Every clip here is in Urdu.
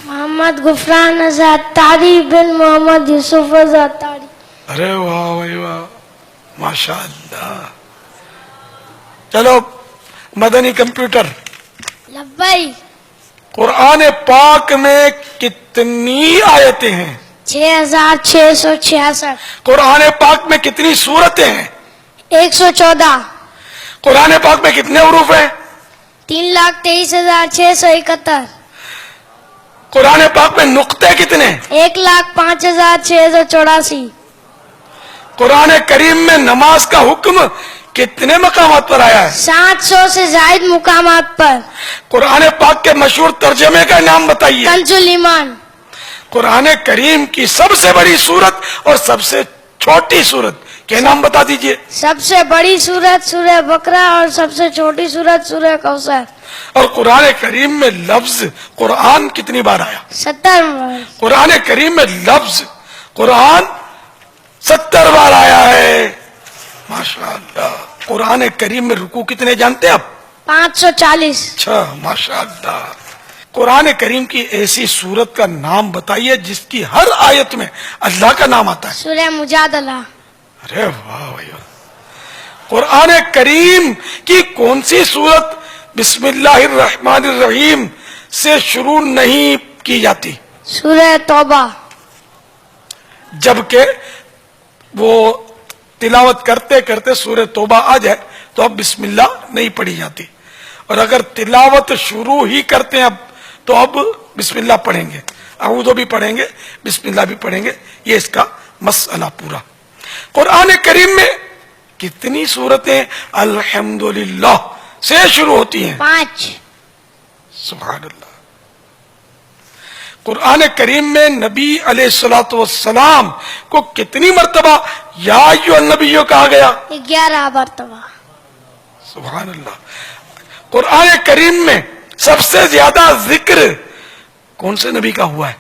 محمد غفران ازاتاری بن محمد یوسف ازاتاری. ارے واہ بھائی واہ، ماشاء اللہ. چلو مدنی کمپیوٹر، لبئی. قرآن پاک میں کتنی آیتیں ہیں؟ 6666. قرآن پاک میں کتنی سورتیں ہیں؟ 114. قرآن پاک میں کتنے حروف ہیں؟ 3,23,671. قرآن پاک میں نقطے کتنے؟ 1,05,684. قرآن کریم میں نماز کا حکم کتنے مقامات پر آیا ہے؟ 700 سے زائد مقامات پر. قرآن پاک کے مشہور ترجمے کا نام بتائیے. کنز الایمان. قرآن کریم کی سب سے بڑی سورت اور سب سے چھوٹی سورت کے نام بتا دیجئے. سب سے بڑی سورت سورہ بقرہ اور سب سے چھوٹی سورت سورہ کوثر. اور قرآن کریم میں لفظ قرآن کتنی بار آیا؟ 70 بار. قرآن کریم میں لفظ قرآن 70 بار آیا ہے. ماشاءاللہ. قرآن کریم میں رکوع کتنے جانتے ہیں آپ؟ 540. اچھا ماشاء اللہ. قرآن کریم کی ایسی سورت کا نام بتائیے جس کی ہر آیت میں اللہ کا نام آتا ہے. سورہ مجادلہ. ارے واہ بھائی واہ. قرآن کریم کی کون سی سورت بسم اللہ الرحمن الرحیم سے شروع نہیں کی جاتی؟ سورہ توبہ. جبکہ وہ تلاوت کرتے کرتے سورہ توبہ آ جائے تو اب بسم اللہ نہیں پڑھی جاتی، اور اگر تلاوت شروع ہی کرتے ہیں اب تو اب بسم اللہ پڑھیں گے، اعوذ بھی پڑھیں گے، بسم اللہ بھی پڑھیں گے. یہ اس کا مسئلہ پورا. قرآن کریم میں کتنی سورتیں الحمدللہ سے شروع ہوتی ہیں؟ 5. سبحان اللہ. قرآن کریم میں نبی علیہ الصلوۃ والسلام کو کتنی مرتبہ یا ایھا النبی کہا گیا؟ 11 مرتبہ. سبحان اللہ. قرآن کریم میں سب سے زیادہ ذکر کون سے نبی کا ہوا ہے؟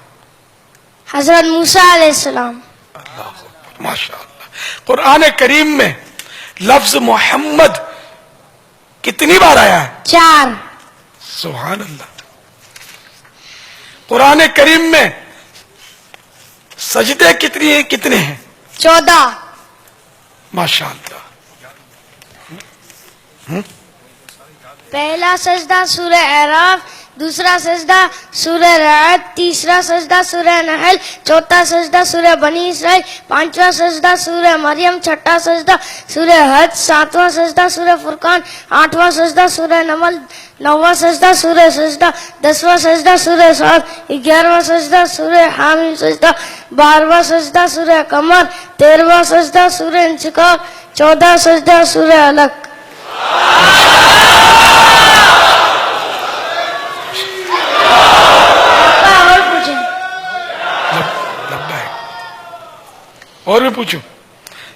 حضرت موسیٰ علیہ السلام. اللہ اکبر، ماشاء اللہ. قرآن کریم میں لفظ محمد کتنی بار آیا ہے؟ 4. سبحان اللہ. قرآن کریم میں سجدے کتنے ہیں؟ 14. ماشاء اللہ. پہلا سجدہ سورہ اعراف، دوسرا سجدہ سورہ رعد، تیسرا سجدہ سورہ نحل، چوتھا سجدہ سورہ بنی اسرائیل، پانچواں سجدہ سورہ مریم، چھٹا سجدہ سورہ حج، ساتواں سجدہ سورہ فرقان، آٹھواں سجدہ سورہ نمل، نواں سجدہ سورہ سجدہ، 10واں سجدہ سورہ صاد، 11واں سجدہ سورہ حامیم سجدہ، 12واں سجدہ سورہ قمر، 13واں سجدہ سورہ انشقاق، 14واں سجدہ سورہ علق. اور بھی پوچھو.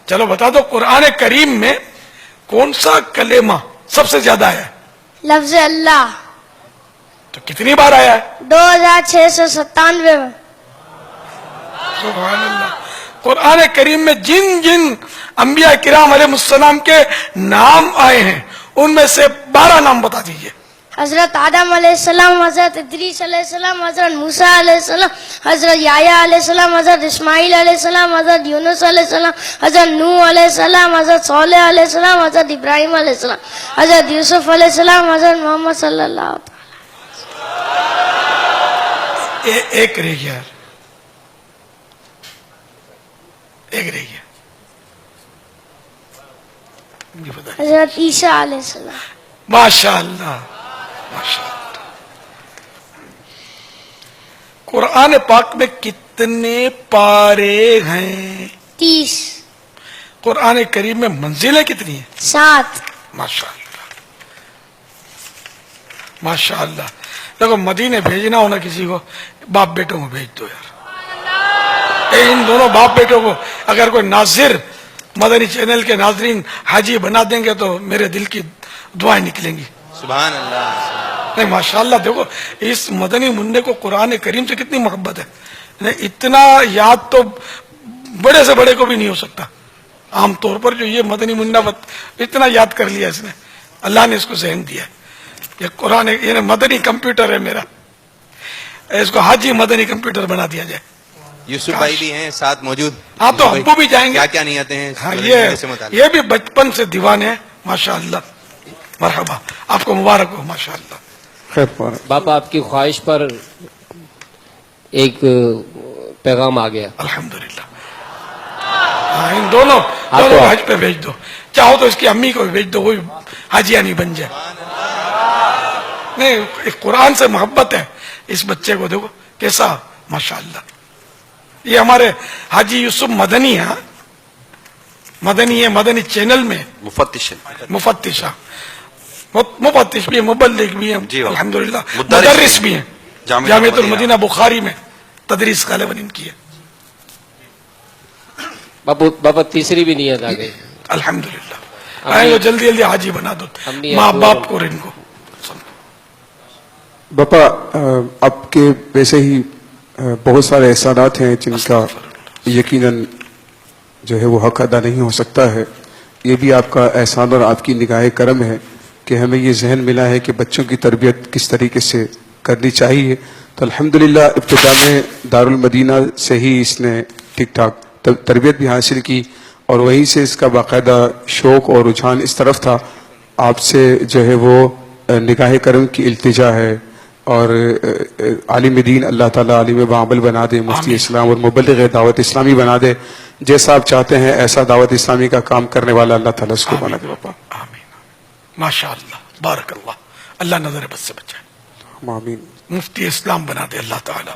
چلو بتا دو قرآن کریم میں کون سا کلمہ سب سے زیادہ آیا ہے؟ لفظ اللہ. تو کتنی بار آیا ہے؟ 2697. سبحان اللہ. قرآن کریم میں جن جن انبیاء کرام علیہ السلام کے نام آئے ہیں ان میں سے 12 نام بتا دیجئے. حضرت آدم علیہ السلام، حضرت ادریس علیہ السلام، حضرت موسیٰ علیہ السلام، حضرت یحییٰ علیہ السلام، حضرت اسماعیل علیہ السلام، حضرت یونس علیہ السلام، حضرت نوح علیہ السلام، حضرت صالح علیہ السلام، حضرت ابراہیم علیہ السلام، حضرت یوسف علیہ السلام، حضرت محمد صلی اللہ علیہ وسلم. ایک رہ گیا، ایک رہ گیا. حضرت عیسیٰ علیہ السلام. ماشاء اللہ ماشاء اللہ. قرآن پاک میں کتنے پارے ہیں؟ 30. قرآن کریم میں منزلیں کتنی ہیں؟ 7. ماشاء اللہ ماشاء اللہ. دیکھو مدینے بھیجنا ہونا کسی کو، باپ بیٹوں کو بھیج دو یار. ان دونوں باپ بیٹوں کو اگر کوئی ناظر مدنی چینل کے ناظرین حاجی بنا دیں گے تو میرے دل کی دعائیں نکلیں گی. سبحان اللہ. نہیں ماشاءاللہ. دیکھو اس مدنی منڈے کو قرآن کریم سے کتنی محبت ہے. اتنا یاد تو بڑے سے بڑے کو بھی نہیں ہو سکتا. عام طور پر جو یہ مدنی منڈا اتنا یاد کر لیا اس نے، اللہ نے اس کو ذہن دیا. یہ قرآن یعنی مدنی کمپیوٹر ہے میرا. اس کو حاجی مدنی کمپیوٹر بنا دیا جائے. یوسف بھائی بھی ہیں ساتھ موجود. ہاں تو ابو بھی جائیں گے. کیا کیا نیتیں ہیں ہاں سورہ سے متعلق؟ یہ بھی بچپن سے دیوانے ہیں ماشاء اللہ. مرحبا, آپ کو مبارک ہو ماشاء اللہ. باپا آپ کی خواہش پر ایک پیغام آ گیا. الحمدللہ. ہاں ان دونوں کو حج پہ بھیج دو. چاہو تو اس کی امی کو بھی بھیج دو, وہی حاجیانی بن جائے. نہیں, ایک قرآن سے محبت ہے اس بچے کو. دیکھو کیسا ماشاء اللہ. یہ ہمارے حاجی یوسف مدنی ہے, مدنی ہے, مدنی چینل میں مفتش مفتش مفتش بھی ہیں, مبلغ بھی ہیں, جی الحمدللہ مدرس مدرس بھی ہیں. جامعۃ المدینہ بخاری میں تدریس غالباً ان کی ہے. باپا تیسری بھی نیت آ گئی. الحمدللہ. آئیں گے جلدی جلدی حاجی بنا دو ماں باپ کو اور ان کو. باپا آپ کے ویسے ہی بہت سارے احسانات ہیں جن کا یقیناً جو ہے وہ حق ادا نہیں ہو سکتا ہے. یہ بھی آپ کا احسان اور آپ کی نگاہ کرم ہے کہ ہمیں یہ ذہن ملا ہے کہ بچوں کی تربیت کس طریقے سے کرنی چاہیے. تو الحمدللہ ابتدا میں دارالمدینہ سے ہی اس نے ٹھیک ٹھاک تربیت بھی حاصل کی, اور وہیں سے اس کا باقاعدہ شوق اور رجحان اس طرف تھا. آپ سے جو ہے وہ نگاہ کرم کی التجا ہے, اور عالم دین اللہ تعالیٰ عالم بعمل بنا دے, مفتی اسلام اور مبلغ دعوت اسلامی بنا دے. جیسا آپ چاہتے ہیں ایسا دعوت اسلامی کا کام کرنے والا اللہ تعالیٰ اس کو بنا دے. باپا آمین ماشاء اللہ, بارک اللہ. اللہ نظر بد سے بچائے. آمین. مفتی اسلام بنا دے اللہ تعالیٰ.